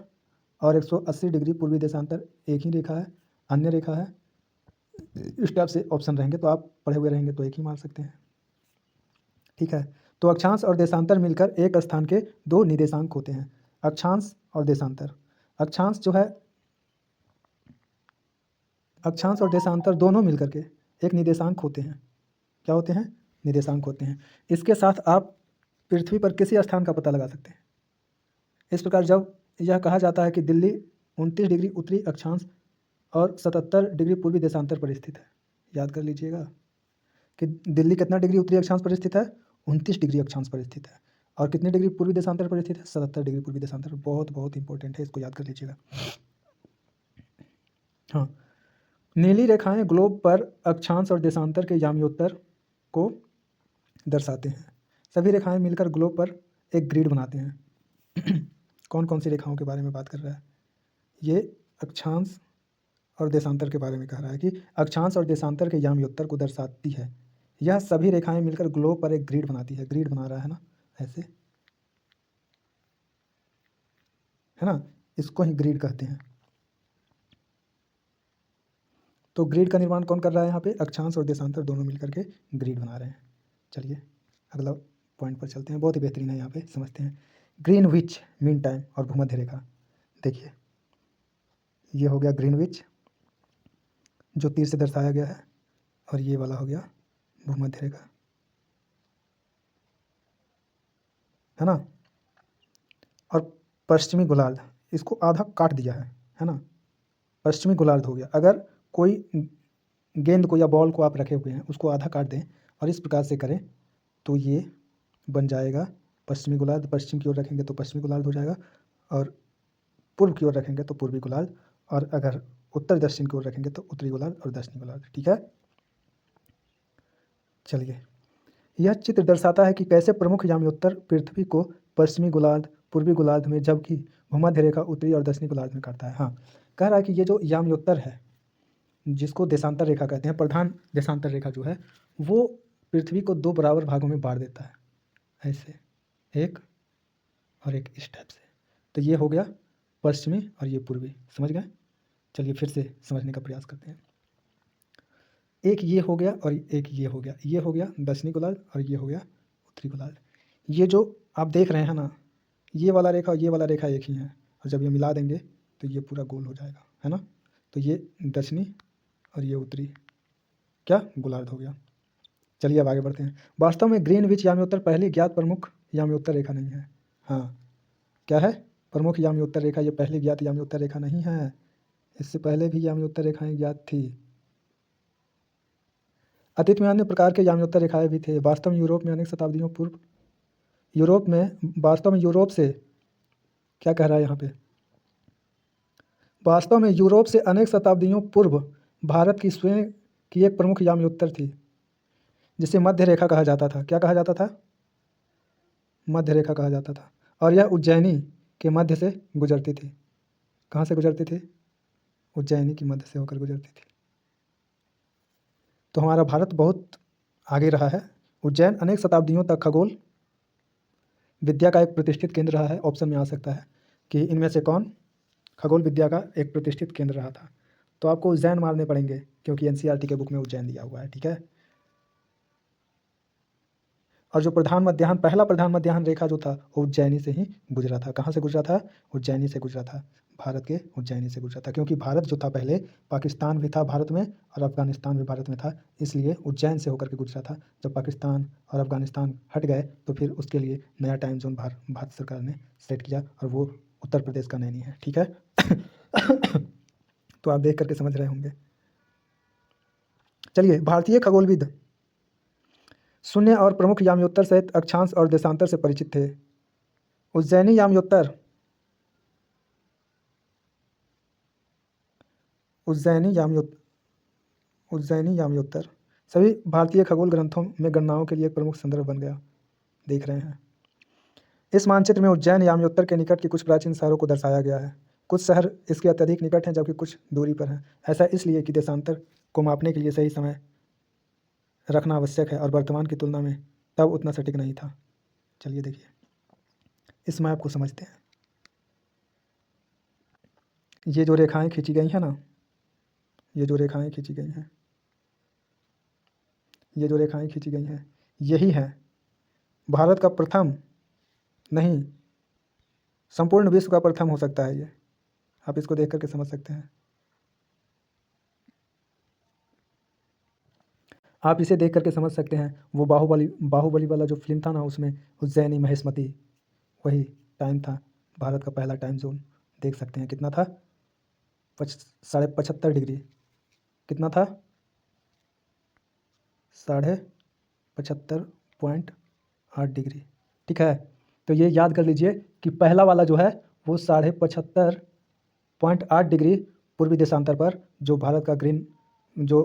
और 180 डिग्री पूर्वी देशांतर एक ही रेखा है, अन्य रेखा है? इस टाइप से ऑप्शन रहेंगे, तो आप पढ़े हुए रहेंगे तो एक ही मान सकते हैं, ठीक है। तो अक्षांश और देशांतर मिलकर एक स्थान के दो निर्देशांक होते हैं। अक्षांश और देशांतर, अक्षांश जो है, अक्षांश और देशांतर दोनों मिलकर के एक निर्देशांक होते हैं। क्या होते हैं? निर्देशांक होते हैं। इसके साथ आप पृथ्वी पर किसी स्थान का पता लगा सकते हैं। इस प्रकार जब यह कहा जाता है कि दिल्ली 29 डिग्री उत्तरी अक्षांश और 77 डिग्री पूर्वी देशांतर पर स्थित है, याद कर लीजिएगा कि दिल्ली कितना डिग्री उत्तरी अक्षांश पर स्थित है? 29 डिग्री अक्षांश पर स्थित है। और कितने डिग्री पूर्वी देशांतर पर स्थित है? 77 डिग्री पूर्वी देशांतर। बहुत बहुत इंपॉर्टेंट है, इसको याद कर लीजिएगा। हाँ, नीली रेखाएं ग्लोब पर अक्षांश और देशांतर के याम्योत्तर को दर्शाते हैं। सभी रेखाएं मिलकर ग्लोब पर एक ग्रिड बनाते हैं। कौन कौन सी रेखाओं के बारे में बात कर रहा है? ये अक्षांश और देशांतर के बारे में कह रहा है कि अक्षांश और देशांतर के याम्योत्तर को दर्शाती है। यह सभी रेखाएं मिलकर ग्लोब पर एक ग्रिड बनाती है। ग्रिड बना रहा है ना, ऐसे, है ना, इसको ही ग्रिड कहते हैं। तो ग्रिड का निर्माण कौन कर रहा है यहाँ पे? अक्षांश और देशांतर दोनों मिलकर के ग्रिड बना रहे हैं। चलिए अगला पॉइंट पर चलते हैं, बहुत ही बेहतरीन है, यहाँ पे समझते हैं। ग्रीनविच मीन टाइम और भूमध्य रेखा। देखिए ये हो गया ग्रीनविच जो तीर से दर्शाया गया है, और ये वाला हो गया भूमध्य रेखा, है ना। और पश्चिमी गोलार्ध, इसको आधा काट दिया है ना, पश्चिमी गोलार्ध हो गया। अगर कोई गेंद को या बॉल को आप रखे हुए हैं, उसको आधा काट दें और इस प्रकार से करें तो ये बन जाएगा पश्चिमी गोलार्ध। पश्चिम की ओर रखेंगे तो पश्चिमी गोलार्ध हो जाएगा, और पूर्व की ओर रखेंगे तो पूर्वी गोलार्ध, और अगर उत्तर दक्षिण की ओर रखेंगे तो उत्तरी गोलार्ध और दक्षिणी गोलार्ध। ठीक है, चलिए यह चित्र दर्शाता है कि कैसे प्रमुख याम्योत्तर पृथ्वी को पश्चिमी गोलार्ध, पूर्वी गोलार्ध में, जबकि भूमध्य रेखा उत्तरी और दक्षिणी गोलार्ध में काटता है। हाँ, कह रहा है कि ये जो याम्योत्तर है, जिसको देशांतर रेखा कहते हैं, प्रधान देशांतर रेखा जो है, वो पृथ्वी को दो बराबर भागों में बांट देता है, ऐसे एक और एक, इस टाइप से। तो ये हो गया पश्चिमी और ये पूर्वी, समझ गए। चलिए फिर से समझने का प्रयास करते हैं। एक ये हो गया और एक ये हो गया, ये हो गया दक्षिणी गोलार्ध और ये हो गया उत्तरी गोलार्ध। ये जो आप देख रहे हैं ना, ये वाला रेखा और ये वाला रेखा एक ही है, और जब ये मिला देंगे तो ये पूरा गोल हो जाएगा, है ना। तो ये दक्षिणी और ये उत्तरी क्या गोलार्ध हो गया। चलिए अब आगे बढ़ते हैं। वास्तव में ग्रीनविच याम्योत्तर पहली ज्ञात प्रमुख याम्योत्तर रेखा नहीं है। हाँ, क्या है? प्रमुख याम्योत्तर रेखा, ये पहली ज्ञात याम्योत्तर रेखा नहीं है, इससे पहले भी याम्योत्तर रेखाएं ज्ञात थी। अतीत में अन्य प्रकार के याम्योत्तर रेखाएं भी थे। वास्तव में यूरोप में अनेक शताब्दियों पूर्व, वास्तव में यूरोप से, क्या कह रहा है यहाँ पे? वास्तव में यूरोप से अनेक शताब्दियों पूर्व भारत की स्वयं की एक प्रमुख याम्योत्तर थी, जिसे मध्य रेखा कहा जाता था। क्या कहा जाता था? मध्य रेखा कहा जाता था। और यह उज्जैनी के मध्य से गुजरती थी। कहाँ से गुजरती थी? उज्जैनी की मध्य से होकर गुजरती थी। तो हमारा भारत बहुत आगे रहा है। उज्जैन अनेक शताब्दियों तक खगोल विद्या का एक प्रतिष्ठित केंद्र रहा है। ऑप्शन में आ सकता है कि इनमें से कौन खगोल विद्या का एक प्रतिष्ठित केंद्र रहा था। तो आपको उज्जैन मारने पड़ेंगे, क्योंकि एनसीईआरटी के बुक में उज्जैन दिया हुआ है। ठीक है, और जो पहला प्रधान मध्याह्न रेखा जो था, वो उज्जैनी से ही गुजरा था। कहाँ से गुजरा था? उज्जैनी से गुजरा था, भारत के उज्जैनी से गुजरा था। क्योंकि भारत जो था पहले, पाकिस्तान भी था भारत में और अफगानिस्तान भी भारत में था, इसलिए उज्जैन से होकर के गुजरा था। जब पाकिस्तान और अफगानिस्तान हट गए तो फिर उसके लिए नया टाइम जोन भारत सरकार ने सेट किया, और वो उत्तर प्रदेश का नैनी है। ठीक है। तो आप देख करके समझ रहे होंगे। चलिए, भारतीय खगोलविद शून्य और प्रमुख याम्योत्तर सहित अक्षांश और देशांतर से परिचित थे। उज्जैनी याम्योत्तर, उज्जैनी याम्योत्तर सभी भारतीय खगोल ग्रंथों में गणनाओं के लिए एक प्रमुख संदर्भ बन गया। देख रहे हैं, इस मानचित्र में उज्जैन याम्योत्तर के निकट के कुछ प्राचीन शहरों को दर्शाया गया है। कुछ शहर इसके अत्यधिक निकट हैं, जबकि कुछ दूरी पर हैं। ऐसा इसलिए कि देशांतर को मापने के लिए सही समय रखना आवश्यक है, और वर्तमान की तुलना में तब उतना सटीक नहीं था। चलिए देखिए, इस मैप को समझते हैं। ये जो रेखाएं खींची गई हैं ना, ये जो रेखाएं खींची गई हैं, ये जो रेखाएं खींची गई हैं, यही है भारत का प्रथम, नहीं, संपूर्ण विश्व का प्रथम हो सकता है ये। आप इसको देख करके समझ सकते हैं। आप इसे देख करके समझ सकते हैं। वो बाहुबली वाला जो फिल्म था ना, उसमें उज्जैनी महेशमती, वही टाइम था। भारत का पहला टाइम जोन देख सकते हैं, कितना था? 75.5 डिग्री। कितना था? 75.8 डिग्री। ठीक है, तो ये याद कर लीजिए कि पहला वाला जो है वो 75.8 डिग्री पूर्वी देशांतर पर जो भारत का ग्रीन जो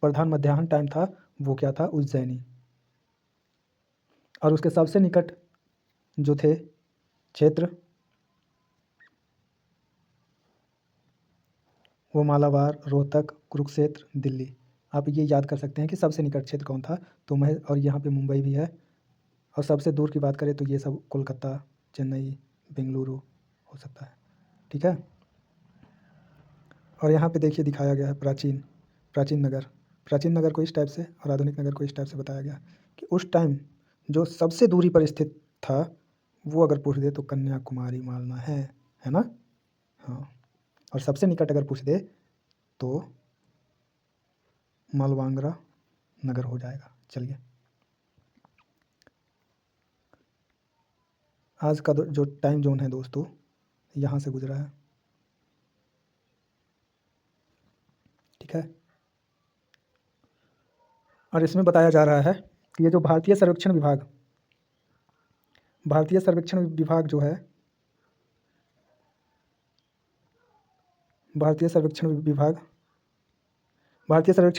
प्रधान मध्याह्न टाइम था वो क्या था, उज्जैनी। और उसके सबसे निकट जो थे क्षेत्र वो मालाबार, रोहतक, कुरुक्षेत्र, दिल्ली। आप ये याद कर सकते हैं कि सबसे निकट क्षेत्र कौन था। तो मैं, और यहाँ पे मुंबई भी है। और सबसे दूर की बात करें तो ये सब कोलकाता, चेन्नई, बेंगलुरु हो सकता है। ठीक है। और यहाँ पे देखिए दिखाया गया है प्राचीन नगर। प्राचीन नगर को इस टाइप से और आधुनिक नगर को इस टाइप से बताया गया कि उस टाइम जो सबसे दूरी पर स्थित था वो अगर पूछ दे तो कन्याकुमारी मालना है ना। हाँ। और सबसे निकट अगर पूछ दे तो मालवांगरा नगर हो जाएगा। चलिए, आज का जो टाइम जोन है दोस्तों यहाँ से गुजरा है। ठीक है। और इसमें बताया जा रहा है कि ये जो भारतीय सर्वेक्षण विभाग जो है, भारतीय सर्वेक्षण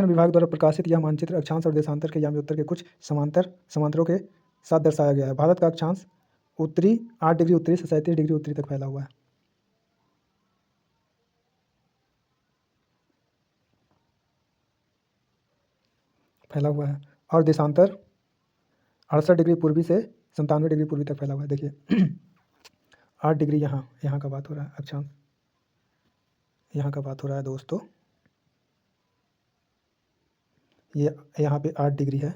विभाग द्वारा प्रकाशित यह मानचित्र अक्षांश और देशांतर के यामी उत्तर के कुछ समांतरों के साथ दर्शाया गया है। भारत का अक्षांश उत्तरी 8 डिग्री उत्तरी से 37 डिग्री उत्तरी तक फैला हुआ है। और देशांतर 68 डिग्री पूर्वी से 97 डिग्री पूर्वी तक फैला हुआ है। देखिए 8 डिग्री यहाँ का बात हो रहा है, अक्षांश यहाँ का बात हो रहा है दोस्तों। ये यहाँ पे 8 डिग्री है,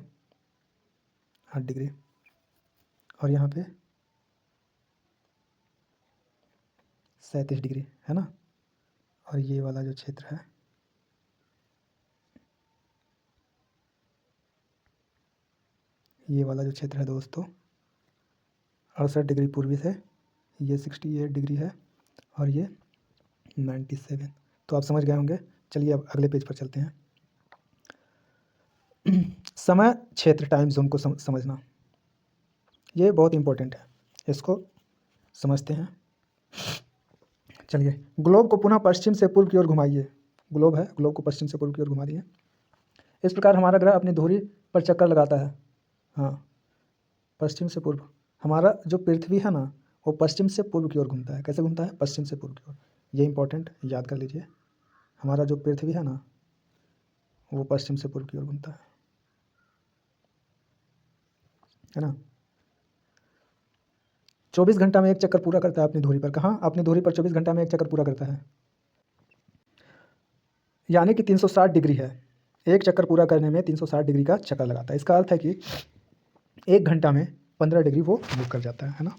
8 डिग्री। और यहाँ पे 37 डिग्री है ना। और ये वाला जो क्षेत्र है दोस्तों 68 डिग्री पूर्वी से, ये 68 डिग्री है और ये 97। तो आप समझ गए होंगे। चलिए अब अगले पेज पर चलते हैं। समय क्षेत्र टाइम जोन को समझना ये बहुत इम्पोर्टेंट है, इसको समझते हैं। चलिए, ग्लोब को पुनः पश्चिम से पूर्व की ओर घुमाइए। ग्लोब को पश्चिम से पूर्व की ओर घुमा दिए। इस प्रकार हमारा ग्रह अपनी धुरी पर चक्कर लगाता है। हाँ, पश्चिम से पूर्व। हमारा जो पृथ्वी है ना वो पश्चिम से पूर्व की ओर घूमता है। कैसे घूमता है? पश्चिम से पूर्व की ओर। ये इंपॉर्टेंट याद कर लीजिए। हमारा जो पृथ्वी है ना वो पश्चिम से पूर्व की ओर घूमता है ना। 24 घंटा में एक चक्कर पूरा करता है अपनी धुरी पर। कहाँ? अपनी धुरी पर 24 घंटा में एक चक्कर पूरा करता है, यानी कि 360 डिग्री है। एक चक्कर पूरा करने में 360 डिग्री का चक्कर लगाता है। इसका अर्थ है कि 1 घंटा में 15 डिग्री वो मूव कर जाता है ना।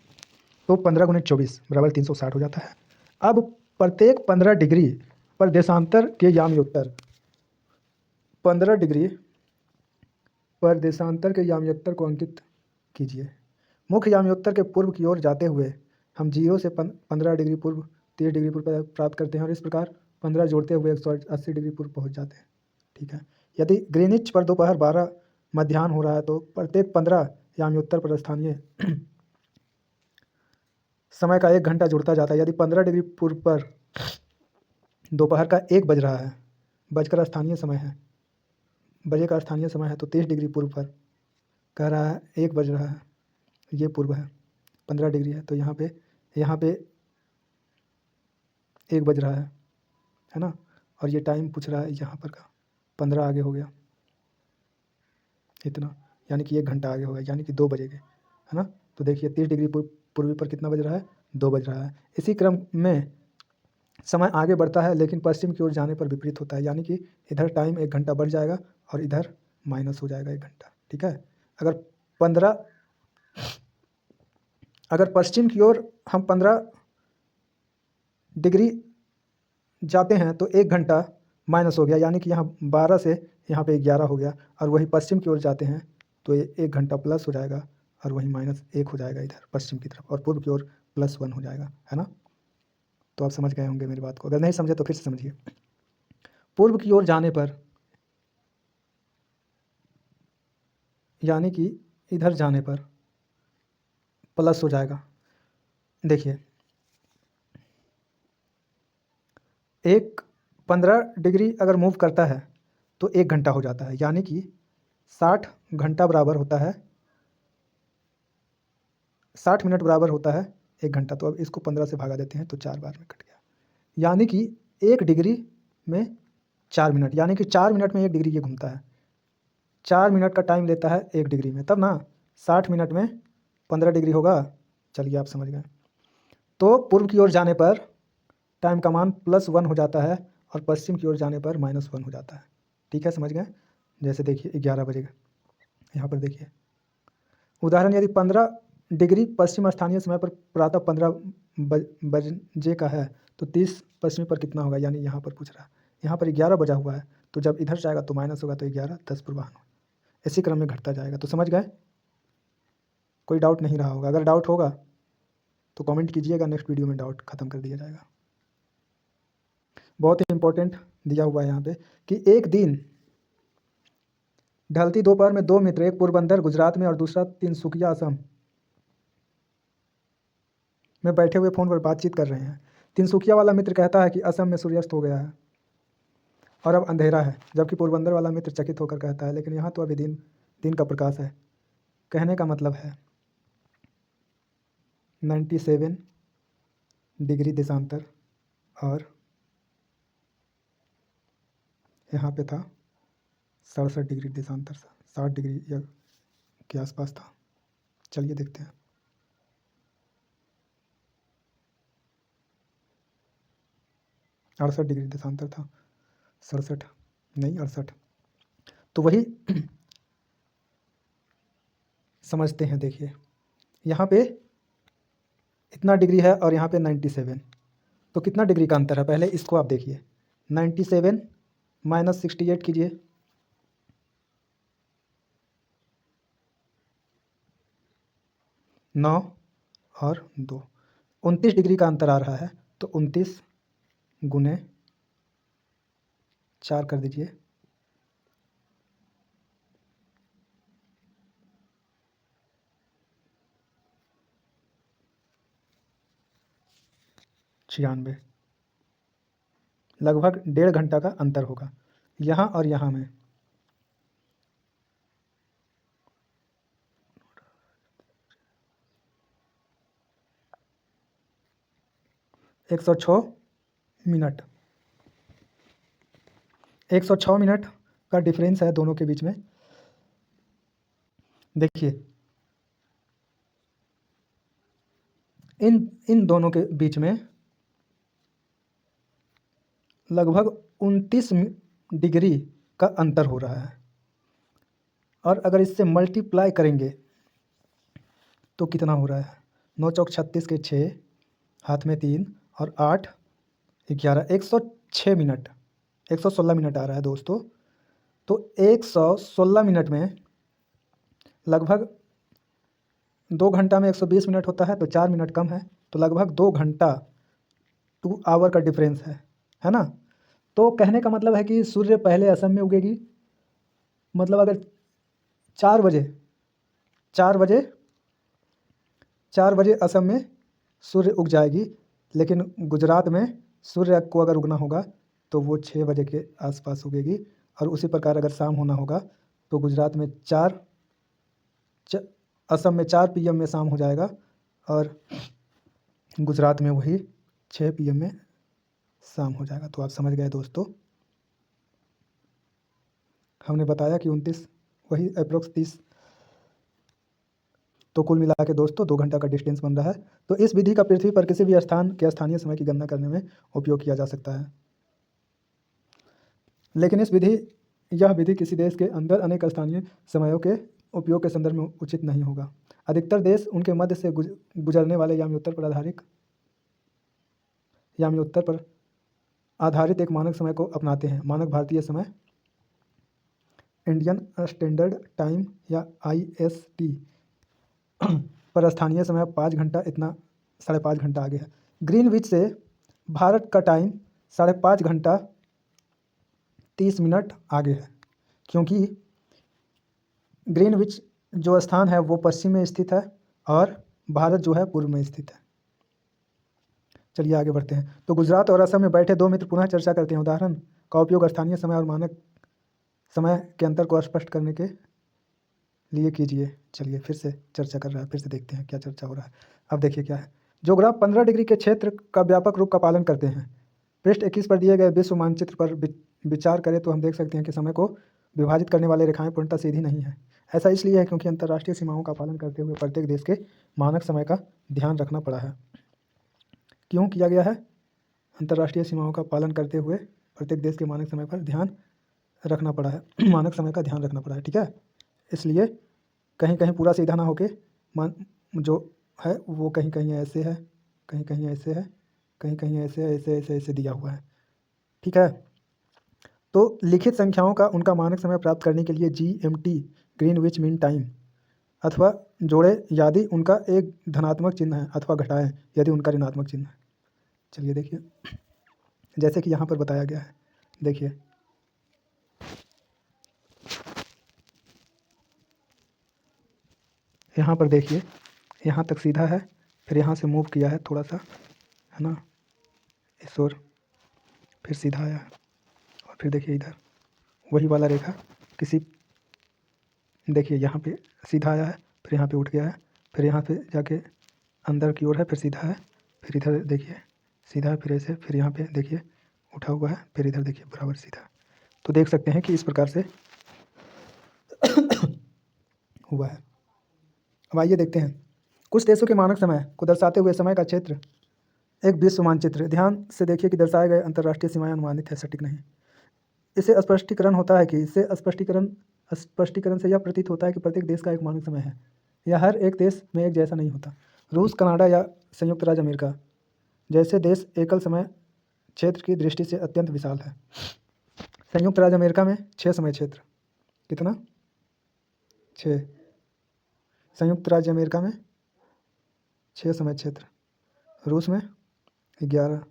तो 15 गुने 24 बराबर 360 हो जाता है। अब प्रत्येक 15 डिग्री पर देशांतर के यामी उत्तर, 15 डिग्री पर देशांतर के यामी उत्तर को अंकित कीजिए। मुख्य यामी उत्तर के पूर्व की ओर जाते हुए हम 0 से 15 डिग्री पूर्व 30 डिग्री पूर्व प्राप्त करते हैं और इस प्रकार 15 जोड़ते हुए 180 डिग्री पूर्व पहुंच जाते हैं। ठीक है। यदि ग्रीनिच पर दोपहर 12 मध्याह्न हो रहा है तो प्रत्येक 15 यामी उत्तर पर स्थानीय समय का 1 घंटा जुड़ता जाता है। यदि 15 डिग्री पूर्व पर दोपहर का 1 बज रहा है, बजकर स्थानीय समय है, बजे का स्थानीय समय है, तो 30 डिग्री पूर्व पर कह रहा है 1 बज रहा है, ये पूर्व है, 15 डिग्री है, तो यहाँ पे 1 बज रहा है ना। और ये टाइम पूछ रहा है यहाँ पर का 15 आगे हो गया इतना, यानी कि 1 घंटा आगे हो गया, यानी कि 2 बजेंगे, है ना। तो देखिए 30 डिग्री पूर्वी पर कितना बज रहा है? 2 बज रहा है। इसी क्रम में समय आगे बढ़ता है लेकिन पश्चिम की ओर जाने पर विपरीत होता है, यानी कि इधर टाइम 1 घंटा बढ़ जाएगा और इधर माइनस हो जाएगा 1 घंटा। ठीक है। अगर पश्चिम की ओर हम 15 डिग्री जाते हैं तो 1 घंटा माइनस हो गया, यानी कि यहाँ 12 से यहाँ पे 11 हो गया। और वही पश्चिम की ओर जाते हैं तो ये 1 घंटा प्लस हो जाएगा और वही -1 हो जाएगा इधर पश्चिम की तरफ, और पूर्व की ओर +1 हो जाएगा, है ना। तो आप समझ गए होंगे मेरी बात को। अगर नहीं समझे तो फिर से समझिए। पूर्व की ओर जाने पर, यानी कि इधर जाने पर प्लस हो जाएगा। देखिए 1 15 डिग्री अगर मूव करता है तो 1 घंटा हो जाता है, यानी कि 60 घंटा बराबर होता है 60 मिनट बराबर होता है 1 घंटा। तो अब इसको 15 से भागा देते हैं तो 4 बार में कट गया, यानी कि 1 डिग्री में 4 मिनट, यानी कि 4 मिनट में 1 डिग्री ये घूमता है। 4 मिनट का टाइम लेता है 1 डिग्री में, तब ना 60 मिनट में 15 डिग्री होगा। चलिए आप समझ गए। तो पूर्व की ओर जाने पर टाइम का मान +1 हो जाता है और पश्चिम की ओर जाने पर -1 हो जाता है। ठीक है, समझ गए। जैसे देखिए 11 बजेगा, यहाँ पर देखिए उदाहरण, यदि 15 डिग्री पश्चिम स्थानीय समय पर प्रातः 15 बजे का है तो 30 पश्चिमी पर कितना होगा, यानी यहाँ पर पूछ रहा है। यहाँ पर 11 बजा हुआ है तो जब इधर जाएगा तो माइनस होगा, तो 11 10 पूर्वाह्न, इसी क्रम में घटता जाएगा। तो समझ गए, कोई डाउट नहीं रहा होगा। अगर डाउट होगा तो कमेंट कीजिएगा, नेक्स्ट वीडियो में डाउट खत्म कर दिया जाएगा। बहुत ही इंपॉर्टेंट दिया हुआ है यहाँ पे कि एक दिन ढलती दोपहर में 2 मित्र, एक पोरबंदर गुजरात में और दूसरा तिनसुकिया असम में बैठे हुए फ़ोन पर बातचीत कर रहे हैं। तिनसुकिया वाला मित्र कहता है कि असम में सूर्यास्त हो गया है और अब अंधेरा है, जबकि पोरबंदर वाला मित्र चकित होकर कहता है, लेकिन यहाँ तो अभी दिन का प्रकाश है। कहने का मतलब है 97 डिग्री देशांतर और यहाँ पे था 67 डिग्री देशांतर, 60 डिग्री या के आसपास था। चलिए देखते हैं। अड़सठ डिग्री देशांतर था, 67 नहीं 68। तो वही समझते हैं। देखिए यहाँ पे इतना डिग्री है और यहाँ पे 97, तो कितना डिग्री का अंतर है, पहले इसको आप देखिए। 97 माइनस 68 कीजिए, 9 और 2, 29 डिग्री का अंतर आ रहा है। तो 29 गुने 4 कर दीजिए, 96, लगभग 1.5 घंटा का अंतर होगा यहाँ और यहाँ में। एक सौ 6 मिनट का डिफरेंस है दोनों के बीच में। देखिए इन दोनों के बीच में लगभग 29 डिग्री का अंतर हो रहा है, और अगर इससे मल्टीप्लाई करेंगे तो कितना हो रहा है, 9 चौक 36 के 6, हाथ में 3 और 8 11, 106 मिनट, 116 मिनट आ रहा है दोस्तों। तो 116 मिनट में लगभग 2 घंटा में 120 मिनट होता है, तो 4 मिनट कम है, तो लगभग 2 घंटा 2 आवर का डिफरेंस है ना। तो कहने का मतलब है कि सूर्य पहले असम में उगेगी, मतलब अगर 4 बजे 4 बजे असम में सूर्य उग जाएगी, लेकिन गुजरात में सूर्य को अगर उगना होगा तो वो 6 बजे के आसपास उगेगी। और उसी प्रकार अगर शाम होना होगा तो गुजरात में असम में 4 PM में शाम हो जाएगा और गुजरात में वही 6 PM में शाम हो जाएगा। तो आप समझ गए दोस्तों, हमने बताया कि 29 वही अप्रोक्स 30, तो कुल मिला के दोस्तों 2 घंटा का डिस्टेंस बन रहा है। तो इस विधि का पृथ्वी पर किसी भी स्थान के स्थानीय समय की गणना करने में उपयोग किया जा सकता है, लेकिन यह विधि किसी देश के अंदर अनेक स्थानीय समयों के उपयोग के संदर्भ में उचित नहीं होगा। अधिकतर देश उनके मध्य से गुजरने वाले यामी-उत्तर पर आधारित एक मानक समय को अपनाते हैं। मानक भारतीय समय, इंडियन स्टैंडर्ड टाइम या IST पर स्थानीय समय 5 घंटा, इतना 5.5 घंटा आगे है। ग्रीनविच से भारत का टाइम 5.5 घंटा 30 मिनट आगे है, क्योंकि ग्रीनविच जो स्थान है वो पश्चिम में स्थित है और भारत जो है पूर्व में स्थित है। चलिए आगे बढ़ते हैं। तो गुजरात और असम में बैठे दो मित्र पुनः चर्चा करते हैं। उदाहरण का उपयोग स्थानीय समय और मानक समय के अंतर को स्पष्ट करने के लिए कीजिए। चलिए फिर से चर्चा कर रहा है, फिर से देखते हैं क्या चर्चा हो रहा है। अब देखिए क्या है। जो ग्राफ 15 डिग्री के क्षेत्र का व्यापक रूप का पालन करते हैं। पृष्ठ 21 पर दिए गए विश्व मानचित्र पर विचार करें तो हम देख सकते हैं कि समय को विभाजित करने वाले रेखाएं पूर्णतः सीधी नहीं है। ऐसा इसलिए है क्योंकि अंतर्राष्ट्रीय सीमाओं का पालन करते हुए प्रत्येक देश के मानक समय का ध्यान रखना पड़ा है। क्यों किया गया है? अंतर्राष्ट्रीय सीमाओं का पालन करते हुए प्रत्येक देश के मानक समय पर ध्यान रखना पड़ा है मानक समय का ध्यान रखना पड़ा है, ठीक है। इसलिए कहीं कहीं पूरा सीधा ना होके मान जो है वो कहीं कहीं ऐसे है, कहीं कहीं ऐसे है, कहीं कहीं ऐसे ऐसे ऐसे ऐसे दिया हुआ है, ठीक है। तो लिखित संख्याओं का उनका मानक समय प्राप्त करने के लिए GMT ग्रीनविच मीन टाइम अथवा जोड़े यदि उनका एक धनात्मक चिन्ह है अथवा घटाएं यदि उनका ऋणात्मक चिन्ह है। चलिए देखिए जैसे कि यहाँ पर बताया गया है। देखिए यहाँ पर देखिए, यहाँ तक सीधा है, फिर यहाँ से मूव किया है थोड़ा सा, है ना, इस ओर, फिर सीधा आया है और फिर देखिए इधर वही वाला रेखा किसी, देखिए यहाँ पे सीधा आया है, फिर यहाँ पे उठ गया है, फिर यहाँ पे जाके अंदर की ओर है, फिर सीधा है, फिर इधर देखिए सीधा है, फिर ऐसे, फिर यहाँ पे देखिए उठा हुआ है, फिर इधर देखिए बराबर सीधा। तो देख सकते हैं कि इस प्रकार से हुआ है। अब आइए देखते हैं कुछ देशों के मानक समय को दर्शाते हुए समय का क्षेत्र एक विश्व मानचित्र। ध्यान से देखिए कि दर्शाए गए अंतर्राष्ट्रीय सीमाएं अनुमानित है, सटीक नहीं। इससे स्पष्टीकरण होता है कि स्पष्टीकरण से यह प्रतीत होता है कि प्रत्येक देश का एक मानक समय है। यह हर एक देश में एक जैसा नहीं होता। रूस, कनाडा या संयुक्त राज्य अमेरिका जैसे देश एकल समय क्षेत्र की दृष्टि से अत्यंत विशाल है। संयुक्त राज्य अमेरिका में 6 समय क्षेत्र, कितना? 6। संयुक्त राज्य अमेरिका में 6 समय क्षेत्र, रूस में 11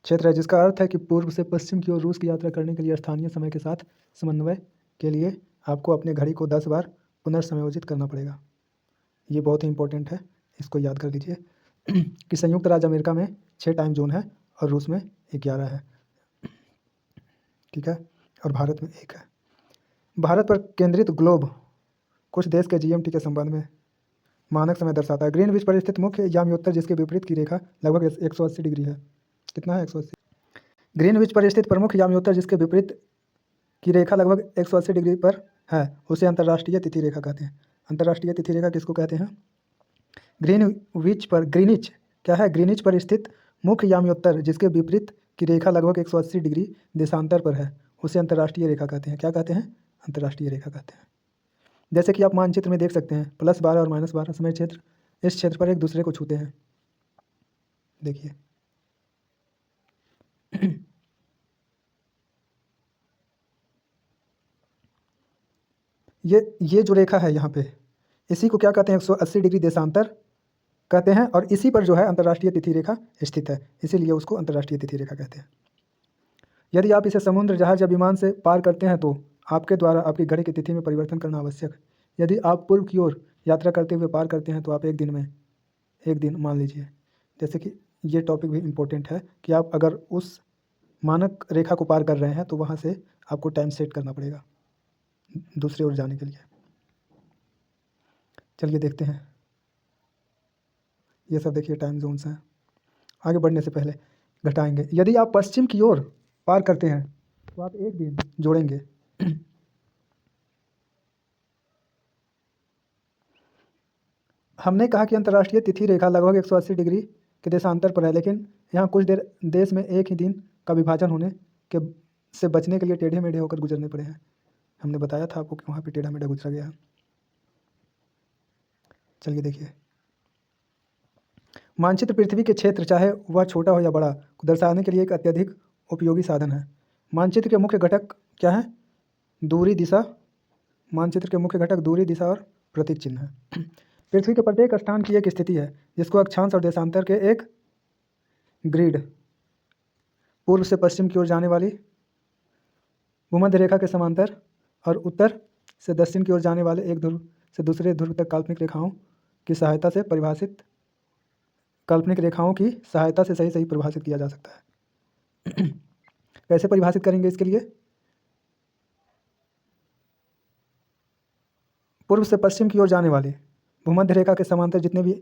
क्षेत्र है, जिसका अर्थ है कि पूर्व से पश्चिम की ओर रूस की यात्रा करने के लिए स्थानीय समय के साथ समन्वय के लिए आपको अपने घड़ी को 10 बार पुनर्समायोजित करना पड़ेगा। ये बहुत ही इंपॉर्टेंट है, इसको याद कर लीजिए कि संयुक्त राज्य अमेरिका में 6 टाइम जोन है और रूस में 11 है, ठीक है, और भारत में 1 है। भारत पर केंद्रित ग्लोब कुछ देश के GMT के संबंध में मानक समय दर्शाता है। ग्रीनविच पर स्थित मुख्य याम्योत्तर जिसके विपरीत की रेखा लगभग 180 डिग्री है। कितना है? 180। ग्रीनविच पर स्थित प्रमुख याम्योत्तर जिसके विपरीत की रेखा लगभग 180 डिग्री पर है उसे अंतर्राष्ट्रीय तिथि रेखा कहते हैं। अंतर्राष्ट्रीय तिथि रेखा किसको कहते हैं? ग्रीनविच क्या है? ग्रीनिच पर स्थित मुख्य याम्योत्तर जिसके विपरीत की रेखा लगभग 180 डिग्री देशांतर पर है उसे अंतर्राष्ट्रीय रेखा कहते हैं। क्या कहते हैं? अंतर्राष्ट्रीय रेखा कहते हैं। जैसे कि आप मानचित्र में देख सकते हैं +12 और -12 समय क्षेत्र इस क्षेत्र पर एक दूसरे को छूते हैं। देखिए ये जो रेखा है यहाँ पे, इसी को क्या कहते हैं? 180 डिग्री देशांतर कहते हैं और इसी पर जो है अंतर्राष्ट्रीय तिथि रेखा स्थित है, इसीलिए उसको अंतर्राष्ट्रीय तिथि रेखा कहते हैं। यदि आप इसे समुद्र, जहाज या विमान से पार करते हैं तो आपके द्वारा आपकी घड़ी की तिथि में परिवर्तन करना आवश्यक है। यदि आप पूर्व की ओर यात्रा करते हुए पार करते हैं तो आप एक दिन मान लीजिए, जैसे कि ये टॉपिक भी इम्पोर्टेंट है कि आप अगर उस मानक रेखा को पार कर रहे हैं तो वहाँ से आपको टाइम सेट करना पड़ेगा दूसरी ओर जाने के लिए। चलिए देखते हैं, ये सब देखिए टाइम जोन्स हैं। आगे बढ़ने से पहले घटाएंगे। यदि आप पश्चिम की ओर पार करते हैं तो आप एक दिन जोड़ेंगे। हमने कहा कि अंतर्राष्ट्रीय तिथि रेखा लगभग 180 डिग्री के देशांतर पर है, लेकिन यहाँ कुछ देश में एक ही दिन का विभाजन होने के से बचने के लिए टेढ़े मेढ़े होकर गुजरने पड़े हैं। हमने बताया था आपको कि वहाँ पे टेढ़ा मेढ़ा गुजरा गया है। चलिए देखिए, मानचित्र पृथ्वी के क्षेत्र चाहे वह छोटा हो या बड़ा को दर्शाने के लिए एक अत्यधिक उपयोगी साधन है। मानचित्र के मुख्य घटक क्या है? दूरी, दिशा। मानचित्र के मुख्य घटक दूरी, दिशा और प्रतीक चिन्ह है। पृथ्वी के प्रत्येक स्थान की एक स्थिति है जिसको अक्षांश और देशांतर के एक ग्रिड, पूर्व से पश्चिम की ओर जाने वाली भूमध्य रेखा के समांतर और उत्तर से दक्षिण की ओर जाने वाले एक ध्रुव से दूसरे ध्रुव तक काल्पनिक रेखाओं की सहायता से परिभाषित काल्पनिक रेखाओं की सहायता से सही परिभाषित किया जा सकता है। कैसे परिभाषित करेंगे इसके लिए? पूर्व से पश्चिम की ओर जाने वाली भूमध्य रेखा के समांतर जितने भी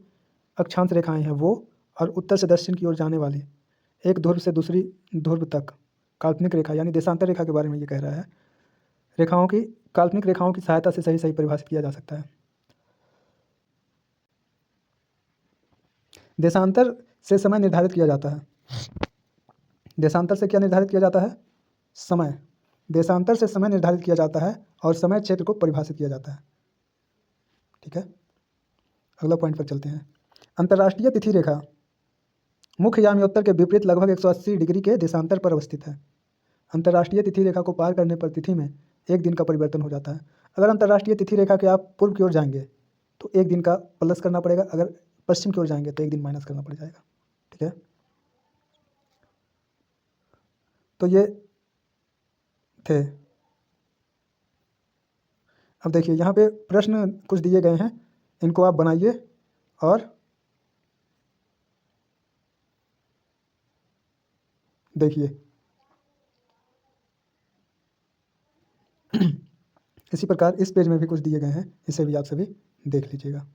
अक्षांश रेखाएं हैं वो, और उत्तर से दक्षिण की ओर जाने वाली एक ध्रुव से दूसरी ध्रुव तक काल्पनिक रेखा यानी देशांतर रेखा के बारे में ये कह रहा है। काल्पनिक रेखाओं की सहायता से सही परिभाषित किया जा सकता है। देशांतर से समय निर्धारित किया जाता है। देशांतर से क्या निर्धारित किया जाता है? समय। देशांतर से समय निर्धारित किया जाता है और समय क्षेत्र को परिभाषित किया जाता है। ठीक है, अगला पॉइंट पर चलते हैं। अंतर्राष्ट्रीय तिथि रेखा मुख्य याम्योत्तर के विपरीत लगभग 180 डिग्री के देशांतर पर अवस्थित है। अंतर्राष्ट्रीय तिथि रेखा को पार करने पर तिथि में एक दिन का परिवर्तन हो जाता है। अगर अंतर्राष्ट्रीय तिथि रेखा के आप पूर्व की ओर जाएंगे तो एक दिन का प्लस करना पड़ेगा, अगर पश्चिम की ओर जाएंगे तो एक दिन माइनस करना पड़ जाएगा। ठीक है, तो ये थे। अब देखिए यहाँ पे प्रश्न कुछ दिए गए हैं, इनको आप बनाइए और देखिए। इसी प्रकार इस पेज में भी कुछ दिए गए हैं, इसे भी आप सभी देख लीजिएगा।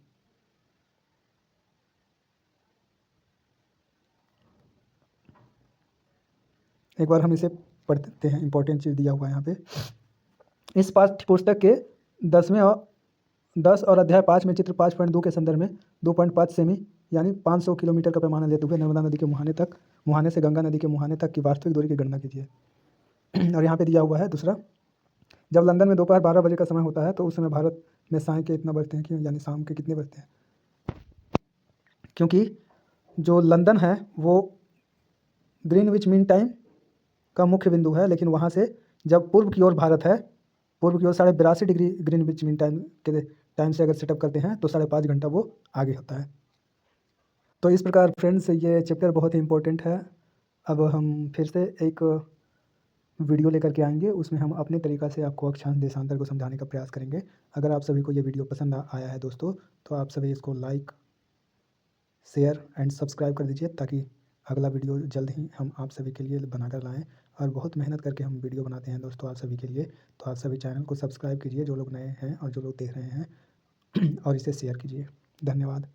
एक बार हम इसे पढ़ते हैं, इंपॉर्टेंट चीज़ दिया हुआ है यहाँ पे। इस पाठ्य पुस्तक के 10 और अध्याय 5 में चित्र 5.2 के संदर्भ में 2.5 सेमी यानी 500 किलोमीटर का पैमाना लेते हुए नर्मदा नदी के मुहाने से गंगा नदी के मुहाने तक की वास्तविक दूरी की गणना कीजिए। और यहाँ पे दिया हुआ है दूसरा, जब लंदन में दोपहर 12 बजे का समय होता है तो उस समय भारत में साय के इतना बजते हैं, क्यों, यानी शाम के कितने बजते हैं? क्योंकि जो लंदन है वो ग्रीनविच मीन टाइम का मुख्य बिंदु है, लेकिन वहाँ से जब पूर्व की ओर भारत है, पूर्व की ओर 82.5 डिग्री ग्रीनविच मीन टाइम के टाइम से अगर सेटअप करते हैं तो 5.5 घंटा वो आगे होता है। तो इस प्रकार फ्रेंड्स ये चैप्टर बहुत ही इंपॉर्टेंट है। अब हम फिर से एक वीडियो लेकर के आएंगे, उसमें हम अपने तरीक़ा से आपको अक्षांश देशांतर को समझाने का प्रयास करेंगे। अगर आप सभी को ये वीडियो पसंद आया है दोस्तों, तो आप सभी इसको लाइक, शेयर एंड सब्सक्राइब कर दीजिए, ताकि अगला वीडियो जल्द ही हम आप सभी के लिए बनाकर लाएं। और बहुत मेहनत करके हम वीडियो बनाते हैं दोस्तों आप सभी के लिए, तो आप सभी चैनल को सब्सक्राइब कीजिए जो लोग नए हैं और जो लोग देख रहे हैं और इसे शेयर कीजिए। धन्यवाद।